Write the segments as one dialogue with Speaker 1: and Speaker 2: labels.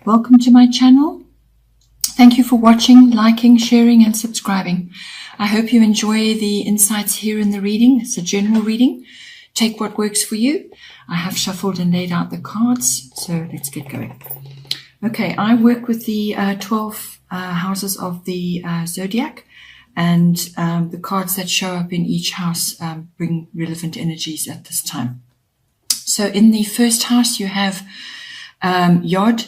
Speaker 1: Welcome to my channel. Thank you for watching, liking, sharing and subscribing. I hope you enjoy the insights here in the reading. It's a general reading. Take what works for you. I have shuffled and laid out the cards, so let's get going. Okay, I work with the 12 houses of the zodiac, and the cards that show up in each house bring relevant energies at this time. So in the first house you have Yod,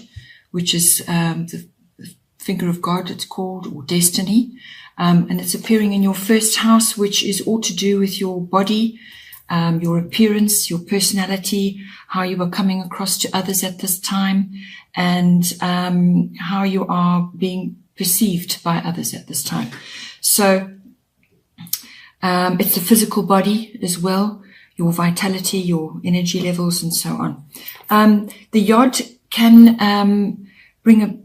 Speaker 1: which is the finger of God, it's called, or destiny, and it's appearing in your first house, which is all to do with your body, your appearance, your personality, how you are coming across to others at this time, and how you are being perceived by others at this time. So it's the physical body as well, your vitality, your energy levels, and so on. The Yod can bring a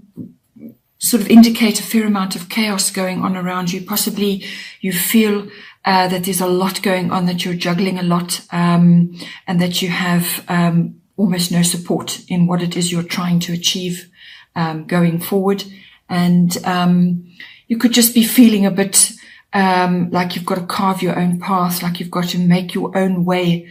Speaker 1: sort of indicate a fair amount of chaos going on around you. Possibly you feel that there's a lot going on, that you're juggling a lot, and that you have almost no support in what it is you're trying to achieve going forward. And you could just be feeling a bit like you've got to carve your own path, like you've got to make your own way,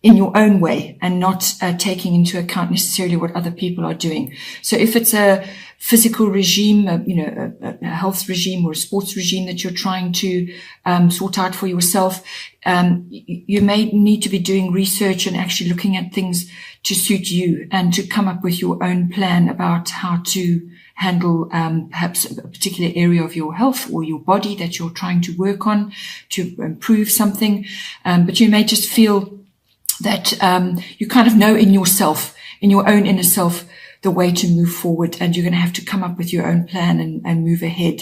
Speaker 1: in your own way, and not taking into account necessarily what other people are doing. So if it's a physical regime, a health regime or a sports regime that you're trying to sort out for yourself, you may need to be doing research and actually looking at things to suit you and to come up with your own plan about how to handle perhaps a particular area of your health or your body that you're trying to work on to improve something. But you may just feel that you kind of know in yourself, in your own inner self, the way to move forward, and you're going to have to come up with your own plan and move ahead,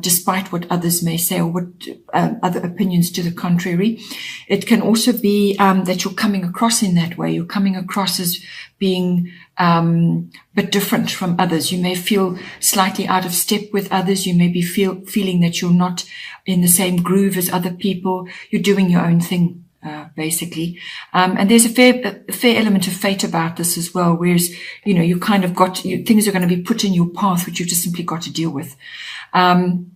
Speaker 1: despite what others may say or what other opinions to the contrary. It can also be that you're coming across in that way. You're coming across as being but different from others. You may feel slightly out of step with others. You may be feeling that you're not in the same groove as other people. You're doing your own thing. Basically. And there's a fair element of fate about this as well, whereas, you kind of things are going to be put in your path, which you've just simply got to deal with. And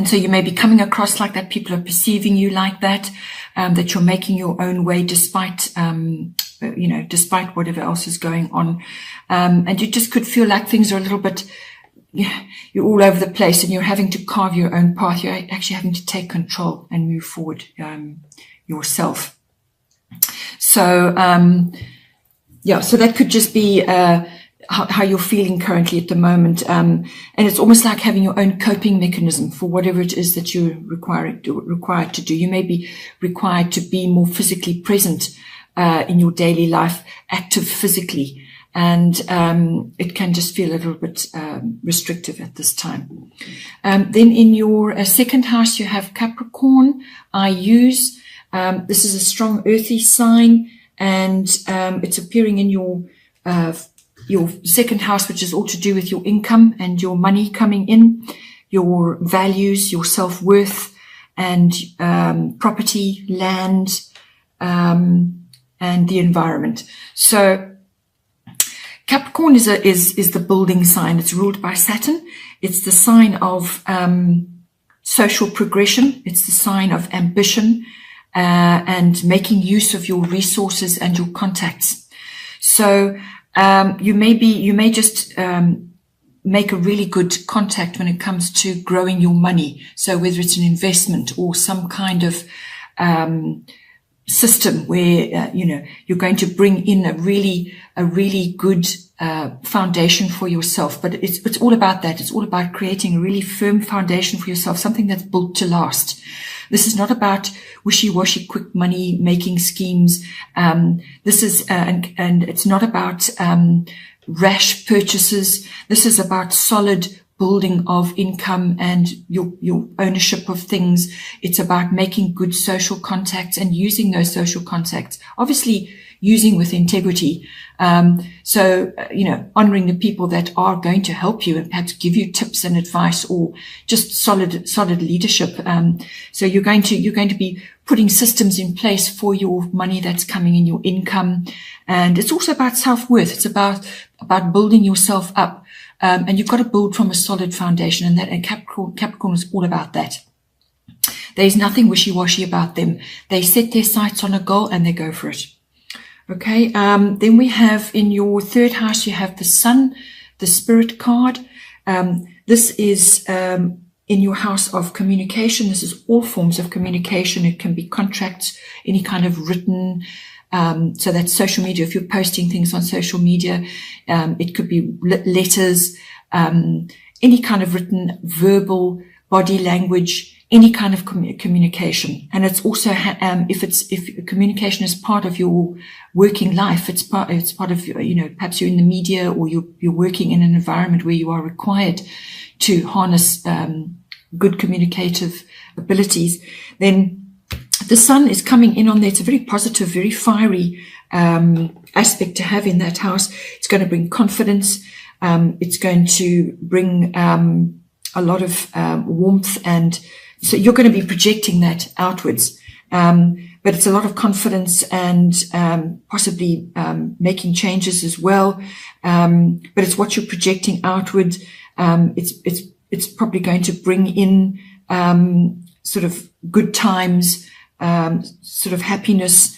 Speaker 1: so you may be coming across like that. People are perceiving you like that, that you're making your own way despite, despite whatever else is going on. And you just could feel like things are a little bit, you're all over the place and you're having to carve your own path. You're actually having to take control and move forward, yourself. So, so that could just be how you're feeling currently at the moment. And it's almost like having your own coping mechanism for whatever it is that you're required to do. You may be required to be more physically present in your daily life, active physically. And it can just feel a little bit restrictive at this time. Then in your second house, you have Capricorn. This is a strong earthy sign, and it's appearing in your second house, which is all to do with your income and your money coming in, your values, your self-worth, and property, land, and the environment. So Capricorn is the building sign. It's ruled by Saturn. It's the sign of social progression. It's the sign of ambition. And making use of your resources and your contacts. So you may just make a really good contact when it comes to growing your money. So whether it's an investment or some kind of system where you're going to bring in a really good foundation for yourself. But it's all about that. It's all about creating a really firm foundation for yourself, something that's built to last. This is not about wishy-washy quick money making schemes. This is, and it's not about, rash purchases. This is about solid building of income and your ownership of things. It's about making good social contacts and using those social contacts. Obviously, using with integrity. Honoring the people that are going to help you and perhaps give you tips and advice, or just solid leadership. So you're going to be putting systems in place for your money that's coming in, your income. And it's also about self-worth. It's about building yourself up. And you've got to build from a solid foundation, and Capricorn is all about that. There's nothing wishy-washy about them. They set their sights on a goal and they go for it. Okay. Then we have in your third house, you have the Sun, the Spirit card. This is in your house of communication. This is all forms of communication. It can be contracts, any kind of written. So that's social media. If you're posting things on social media, it could be letters, any kind of written, verbal, body language, any kind of communication. And it's also, if communication is part of your working life, it's part of, perhaps you're in the media, or you're working in an environment where you are required to harness, good communicative abilities, then the Sun is coming in on there. It's a very positive, very fiery, aspect to have in that house. It's going to bring confidence. It's going to bring, a lot of, warmth, and so you're going to be projecting that outwards. But it's a lot of confidence and, possibly, making changes as well. But it's what you're projecting outward. It's probably going to bring in, sort of good times, sort of happiness,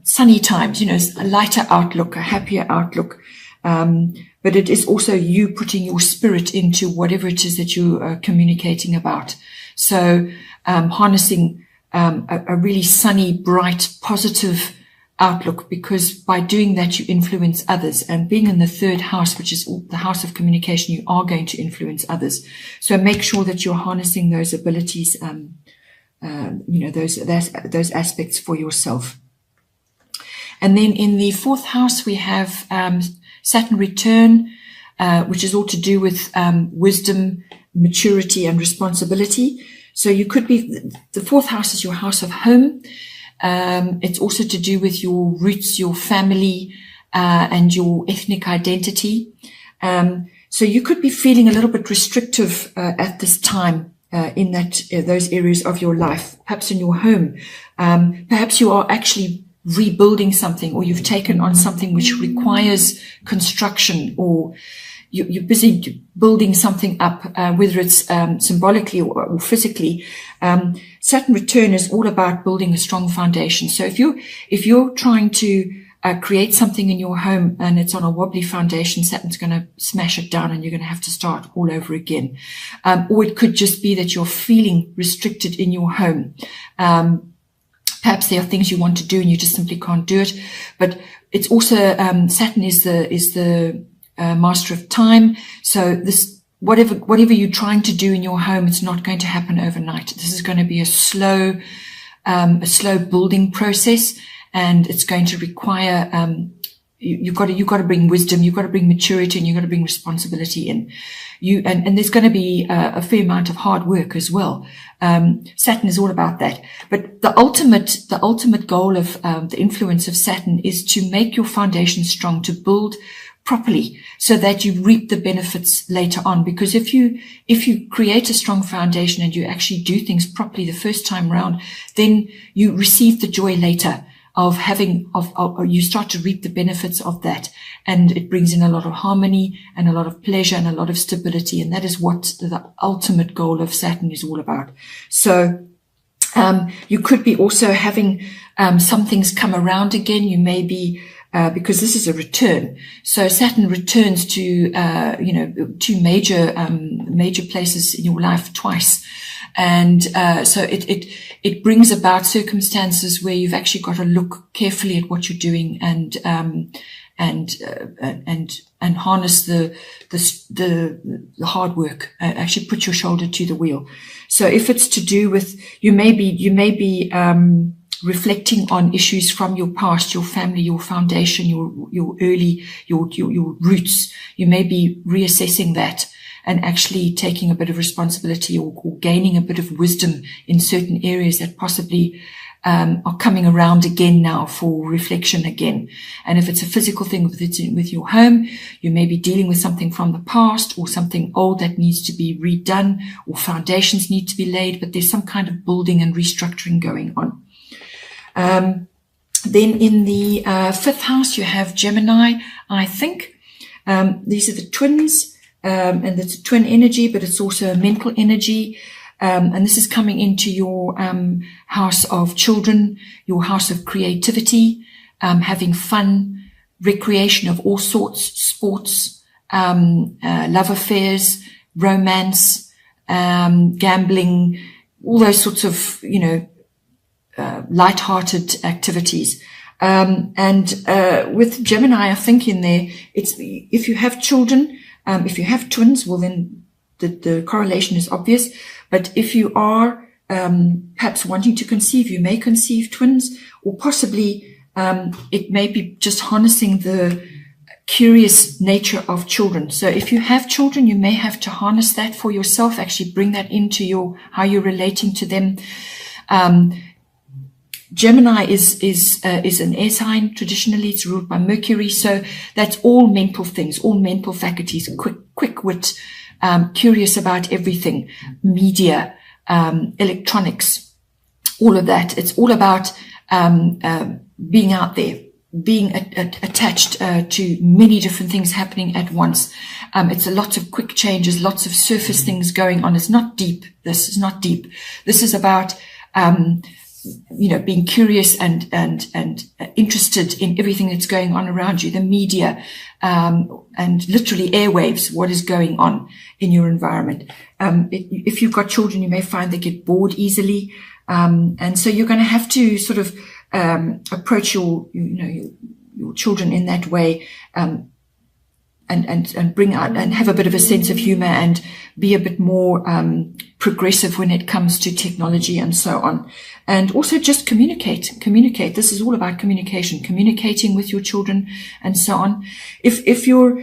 Speaker 1: sunny times, a lighter outlook, a happier outlook. But it is also you putting your spirit into whatever it is that you are communicating about. So, harnessing, a really sunny, bright, positive outlook, because by doing that, you influence others. And being in the third house, which is the house of communication, you are going to influence others. So make sure that you're harnessing those abilities, those aspects for yourself. And then in the fourth house, we have, Saturn return, which is all to do with, wisdom, maturity, and responsibility. So you could be, the fourth house is your house of home. It's also to do with your roots, your family, and your ethnic identity. So you could be feeling a little bit restrictive, at this time, in those areas of your life, perhaps in your home. Perhaps you are actually rebuilding something, or you've taken on something which requires construction, or you're busy building something up, whether it's symbolically or physically. Saturn return is all about building a strong foundation. So if you're trying to create something in your home and it's on a wobbly foundation, Saturn's going to smash it down and you're going to have to start all over again. Or it could just be that you're feeling restricted in your home. Perhaps there are things you want to do and you just simply can't do it. But it's also, Saturn is the master of time. So this, whatever you're trying to do in your home, it's not going to happen overnight. This is going to be a slow building process, and it's going to require, you've got to bring wisdom, you've got to bring maturity, and you've got to bring responsibility in. And there's going to be a fair amount of hard work as well. Saturn is all about that. But the ultimate goal of the influence of Saturn is to make your foundation strong, to build properly, so that you reap the benefits later on. Because if you create a strong foundation and you actually do things properly the first time around, then you receive the joy later of you start to reap the benefits of that. And it brings in a lot of harmony and a lot of pleasure and a lot of stability. And that is what the ultimate goal of Saturn is all about. So, you could be also having, some things come around again. You may be, because this is a return. So Saturn returns to, two major places in your life twice. And, so it brings about circumstances where you've actually got to look carefully at what you're doing and harness the hard work, actually put your shoulder to the wheel. So if it's to do with, you may be, reflecting on issues from your past, your family, your foundation, your roots. You may be reassessing that and actually taking a bit of responsibility or gaining a bit of wisdom in certain areas that possibly are coming around again now for reflection again. And if it's a physical thing with your home, you may be dealing with something from the past or something old that needs to be redone, or foundations need to be laid, but there's some kind of building and restructuring going on. Then in the 5th house, you have Gemini, I think. These are the twins, and it's a twin energy, but it's also a mental energy. And this is coming into your house of children, your house of creativity, having fun, recreation of all sorts, sports, love affairs, romance, gambling, all those sorts of, light-hearted activities. And with Gemini, I think in there, it's if you have children, if you have twins, well then the correlation is obvious. But if you are perhaps wanting to conceive, you may conceive twins, or possibly it may be just harnessing the curious nature of children. So if you have children, you may have to harness that for yourself, actually bring that into how you're relating to them. Gemini is an air sign. Traditionally, it's ruled by Mercury. So that's all mental things, all mental faculties, quick wit, curious about everything, media, electronics, all of that. It's all about being out there, being attached to many different things happening at once. It's a lot of quick changes, lots of surface things going on. It's not deep. This is not deep. This is about being curious and interested in everything that's going on around you, the media, and literally airwaves, what is going on in your environment. If you've got children, you may find they get bored easily. And so you're going to have to sort of, approach your children in that way, and bring out and have a bit of a sense of humor and be a bit more progressive when it comes to technology and so on. And also just communicate. This is all about communicating with your children and so on. If you're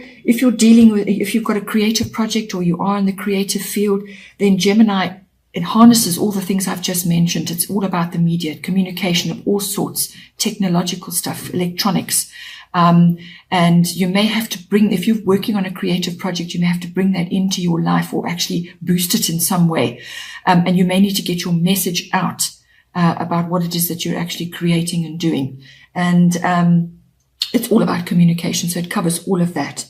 Speaker 1: dealing with, if you've got a creative project or you are in the creative field, then Gemini, it harnesses all the things I've just mentioned. It's all about the media, communication of all sorts, technological stuff, electronics. And you may have to bring, if you're working on a creative project, you may have to bring that into your life or actually boost it in some way. And you may need to get your message out, about what it is that you're actually creating and doing. And, it's all about communication. So it covers all of that.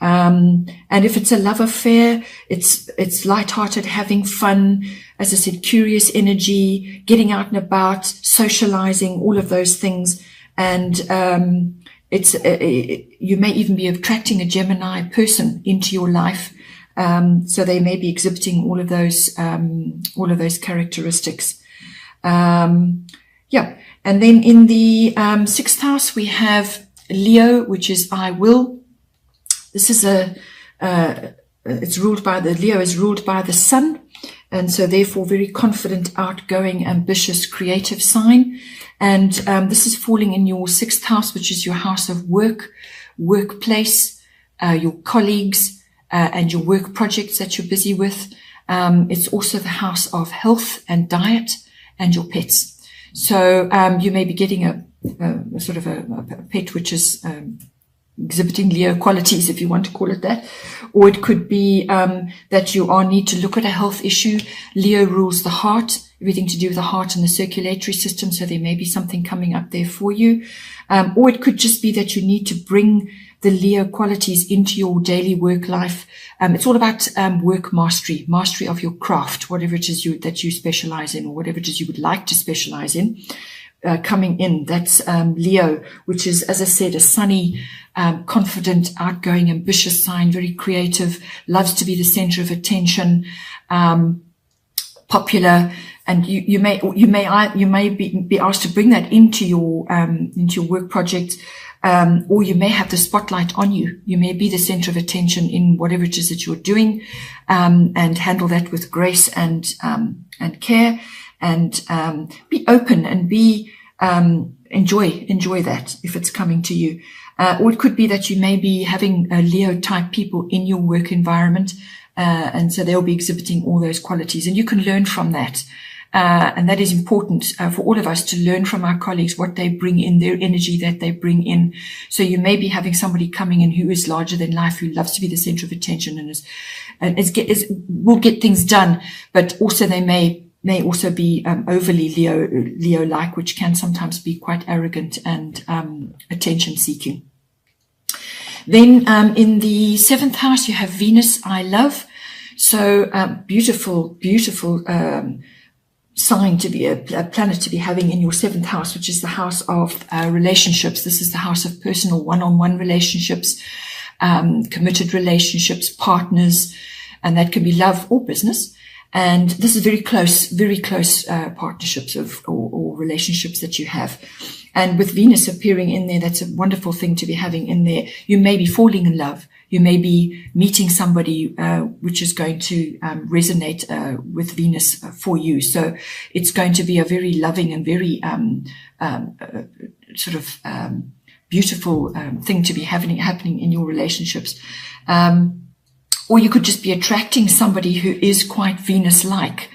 Speaker 1: And if it's a love affair, it's lighthearted, having fun, as I said, curious energy, getting out and about, socializing, all of those things. And, you may even be attracting a Gemini person into your life. So they may be exhibiting all of those characteristics. Yeah. And then in the, 6th house, we have Leo, which is I will. This is it's ruled by Leo is ruled by the sun. And so therefore very confident, outgoing, ambitious, creative sign. And this is falling in your 6th house, which is your house of work, workplace, your colleagues, and your work projects that you're busy with. It's also the house of health and diet and your pets. So you may be getting a sort of a pet which is exhibiting Leo qualities, if you want to call it that. Or it could be that you need to look at a health issue. Leo rules the heart, everything to do with the heart and the circulatory system. So there may be something coming up there for you. Or it could just be that you need to bring the Leo qualities into your daily work life. It's all about work mastery of your craft, whatever it is that you specialize in, or whatever it is you would like to specialize in. Coming in, that's Leo, which is, as I said, a sunny, confident, outgoing, ambitious sign, very creative, loves to be the center of attention, popular, and you may be asked to bring that into your work project, or you may have the spotlight on you. You may be the center of attention in whatever it is that you're doing, and handle that with grace and care. And be open and enjoy that if it's coming to you. Or it could be that you may be having Leo type people in your work environment, and so they'll be exhibiting all those qualities, and you can learn from that. And that is important for all of us to learn from our colleagues what they bring in, their energy that they bring in. So you may be having somebody coming in who is larger than life, who loves to be the center of attention and will get things done, but also they may also be overly Leo-like, which can sometimes be quite arrogant and attention-seeking. Then in the 7th house, you have Venus, I love. So beautiful sign to be a planet to be having in your 7th house, which is the house of relationships. This is the house of personal one-on-one relationships, committed relationships, partners, and that can be love or business. And this is very close partnerships or relationships that you have. And with Venus appearing in there, that's a wonderful thing to be having in there. You may be falling in love. You may be meeting somebody which is going to resonate with Venus for you. So it's going to be a very loving and very beautiful thing to be happening in your relationships. Or you could just be attracting somebody who is quite Venus-like.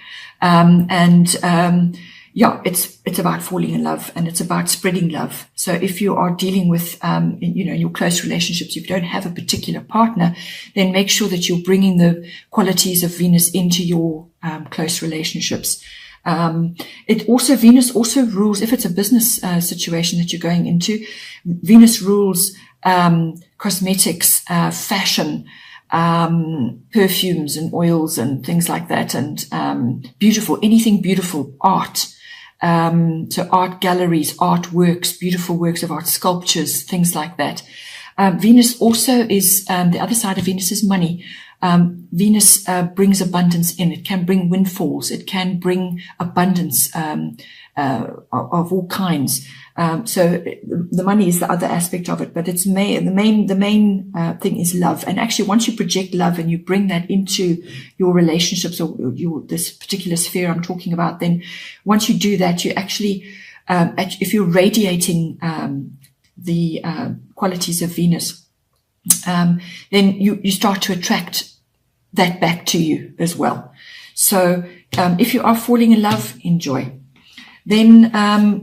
Speaker 1: It's about falling in love, and it's about spreading love. So if you are dealing with, in your close relationships, if you don't have a particular partner, then make sure that you're bringing the qualities of Venus into your close relationships. Venus also rules, if it's a business situation that you're going into, Venus rules cosmetics, fashion, perfumes and oils and things like that, and anything beautiful, art. So art galleries, artworks, beautiful works of art, sculptures, things like that. Venus also is, the other side of Venus is money. Venus brings abundance in. It can bring windfalls. It can bring abundance of all kinds. So the money is the other aspect of it, but the main thing is love. And actually, once you project love and you bring that into your relationships or this particular sphere I'm talking about, then once you do that, you actually, if you're radiating the qualities of Venus, then you start to attract that back to you as well. So if you are falling in love, enjoy. Then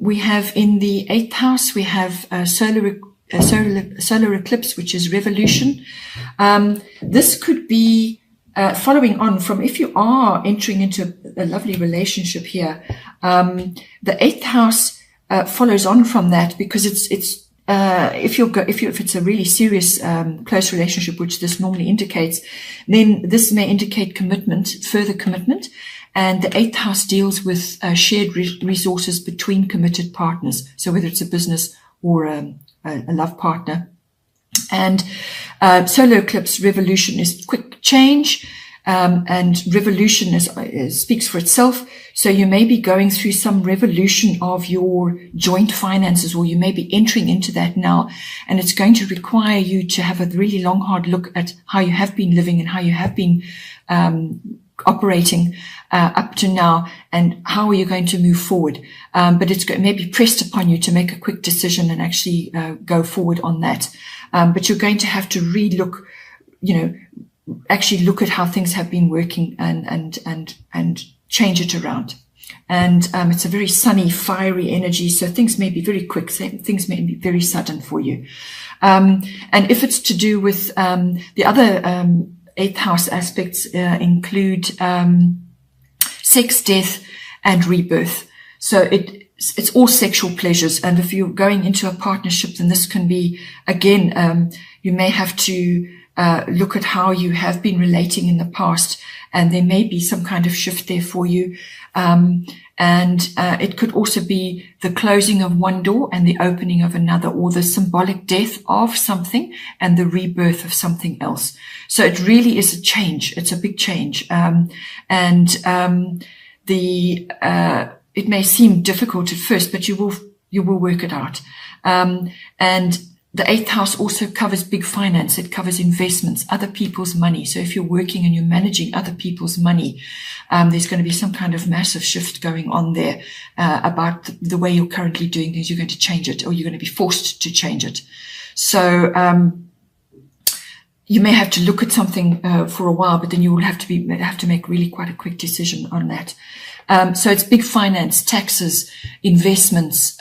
Speaker 1: we have in the 8th house, we have solar eclipse, which is revolution. This could be following on from, if you are entering into a lovely relationship here, the 8th house follows on from that, because if it's a really serious close relationship, which this normally indicates, then this may indicate commitment, further commitment. And the 8th house deals with shared resources between committed partners. So whether it's a business or a love partner. And solar eclipse revolution is quick change, and revolution speaks for itself. So you may be going through some revolution of your joint finances, or you may be entering into that now, and it's going to require you to have a really long, hard look at how you have been living and how you have been operating up to now, and how are you going to move forward. But it may be pressed upon you to make a quick decision and actually go forward on that. But you're going to have to relook, actually look at how things have been working and change it around. And it's a very sunny, fiery energy, so things may be very quick, things may be very sudden for you. And if it's to do with the other 8th house aspects, include sex, death, and rebirth. So it's all sexual pleasures. And if you're going into a partnership, then this can be, again, you may have to look at how you have been relating in the past, and there may be some kind of shift there for you. And it could also be the closing of one door and the opening of another, or the symbolic death of something and the rebirth of something else. So it really is a change. It's a big change. It may seem difficult at first, but you will work it out. And the 8th house also covers big finance. It covers investments, other people's money. So if you're working and you're managing other people's money, there's going to be some kind of massive shift going on there about the way you're currently doing things. You're going to change it, or you're going to be forced to change it. So you may have to look at something for a while, but then you will have to make really quite a quick decision on that. So it's big finance, taxes, investments,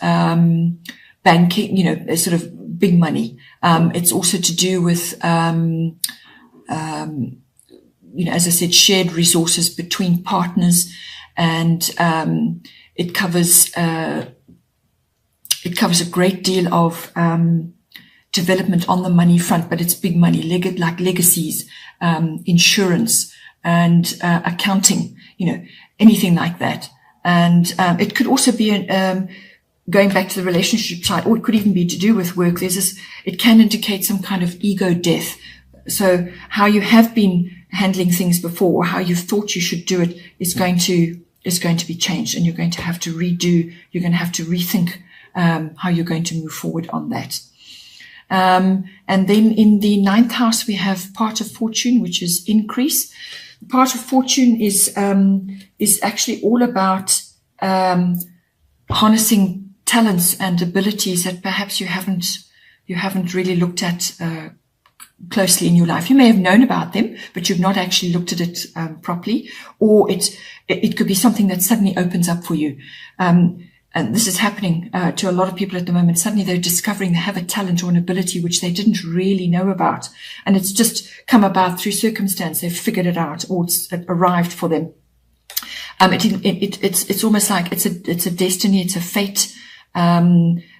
Speaker 1: banking, sort of big money. It's also to do with, as I said, shared resources between partners, and it covers a great deal of development on the money front, but it's big money, like legacies, insurance, and accounting, anything like that. And it could also be going back to the relationship side, or it could even be to do with work. It can indicate some kind of ego death. So how you have been handling things before, or how you thought you should do it, is going to be changed, and you're going to have to rethink how you're going to move forward on that. And then in the 9th house, we have part of fortune, which is increase. Part of fortune is actually all about harnessing talents and abilities that perhaps you haven't really looked at closely in your life. You may have known about them, but you've not actually looked at it properly, or it could be something that suddenly opens up for you. And this is happening to a lot of people at the moment. Suddenly they're discovering they have a talent or an ability which they didn't really know about, and it's just come about through circumstance. They've figured it out, or it's arrived for them. It's almost like it's a destiny, it's a fate.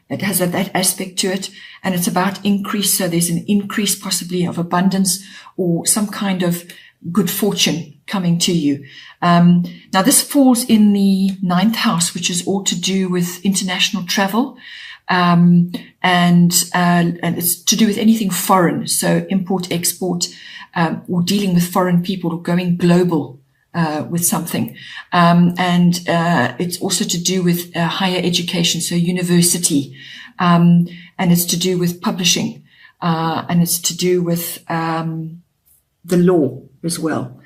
Speaker 1: It has that aspect to it, and it's about increase. So there's an increase possibly of abundance or some kind of good fortune coming to you. Now this falls in the 9th house, which is all to do with international travel, and it's to do with anything foreign. So import, export, or dealing with foreign people, or going global with something. And it's also to do with higher education, so university, and it's to do with publishing, and it's to do with the law as well.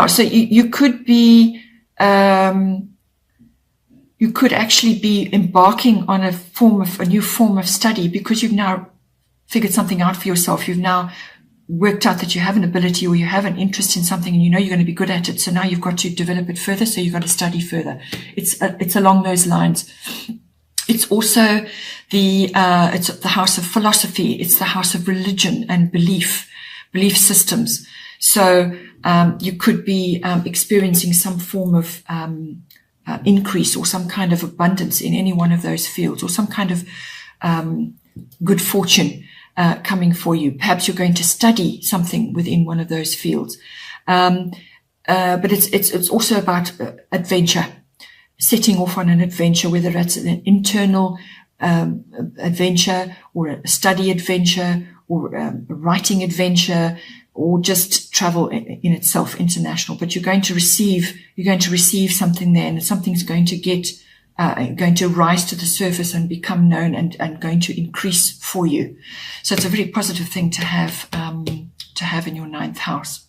Speaker 1: So you could be, you could actually be embarking on a new form of study, because you've now figured something out for yourself. You've now worked out that you have an ability, or you have an interest in something, and you're going to be good at it. So now you've got to develop it further. So you've got to study further. It's along those lines. It's also it's the house of philosophy. It's the house of religion and belief systems. So you could be experiencing some form of increase, or some kind of abundance in any one of those fields, or some kind of good fortune coming for you. Perhaps you're going to study something within one of those fields. But it's also about adventure, setting off on an adventure, whether that's an internal adventure, or a study adventure, or a writing adventure, or just travel in itself, international. But you're going to receive something there, and something's going to rise to the surface and become known, and going to increase for you. So it's a very positive thing to have in your 9th house.